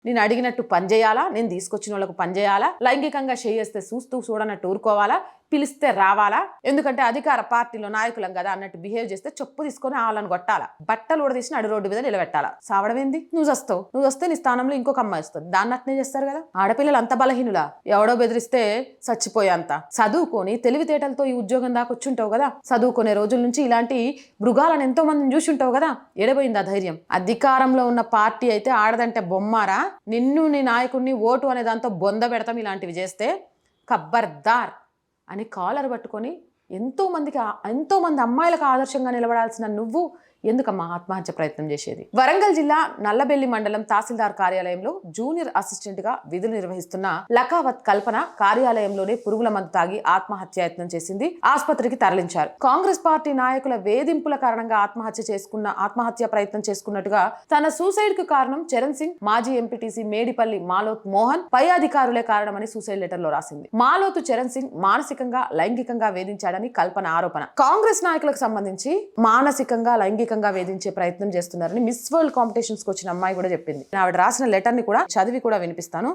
నేను అడిగినట్టు పని చేయాలా, నేను తీసుకొచ్చిన వాళ్ళకు పని చేయాలా, లైంగికంగా చేయేస్తే చూస్తూ చూడనట్టు ఊరుకోవాలా, పిలిస్తే రావాలా, ఎందుకంటే అధికార పార్టీలో నాయకులం కదా అన్నట్టు బిహేవ్ చేస్తే చెప్పు తీసుకొని వాళ్ళని కొట్టాలా, బట్టలు కూడా తీసిన అడు రోడ్డు మీద నిలబెట్టాలా. సావడమేంది? నువ్వు వస్తే నీ స్థానంలో ఇంకొక అమ్మాయి వస్తుంది, దాన్ని అట్నే చేస్తారు కదా. ఆడపిల్లలు అంత బలహీనులా? ఎవడో బెదిరిస్తే చచ్చిపోయేంత చదువుకొని తెలివితేటలతో ఈ ఉద్యోగం దాకా వచ్చుంటావు కదా. చదువుకునే రోజుల నుంచి ఇలాంటి మృగాలను ఎంతో మందిని చూసుంటావు కదా. ఎడబోయింది ఆ ధైర్యం? అధికారంలో ఉన్న పార్టీ అయితే ఆడదంటే బొమ్మారా, నిన్ను నీ నాయకుడిని ఓటు అనే దాంతో బొంద పెడతాం ఇలాంటివి చేస్తే, ఖబ్బర్దార్ అని కాలర్ పట్టుకొని ఎంతో మంది అమ్మాయిలకు ఆదర్శంగా నిలబడాల్సిన నువ్వు ఎందుకమ్మా ఆత్మహత్య ప్రయత్నం చేసేది? వరంగల్ జిల్లా నల్లబెల్లి మండలం తహసీల్దార్ కార్యాలయంలో జూనియర్ అసిస్టెంట్ గా విధులు నిర్వహిస్తున్న లకావత్ కల్పన కార్యాలయంలోనే పురుగుల మందు తాగి ఆత్మహత్యాయత్నం చేసింది. ఆసుపత్రికి తరలించారు. కాంగ్రెస్ పార్టీ నాయకుల వేధింపుల కారణంగా ఆత్మహత్య ప్రయత్నం చేసుకున్నట్టుగా తన సూసైడ్ కు కారణం చరణ్ సింగ్, మాజీ ఎంపీటీసీ మేడిపల్లి మాలోత్ మోహన్, పై అధికారులే కారణమని సూసైడ్ లెటర్ లో రాసింది. మాలోతు చరణ్ సింగ్ మానసికంగా లైంగికంగా వేధించాడని కల్పన ఆరోపణ. కాంగ్రెస్ నాయకులకు సంబంధించి మానసికంగా లైంగికంగా వేధించే ప్రయత్నం చేస్తున్నారని మిస్ వరల్డ్ కాంపిటీషన్స్ కు వచ్చిన అమ్మాయి కూడా చెప్పింది. ఆవిడ రాసిన లెటర్ ని కూడా చదివి కూడా వినిపిస్తాను.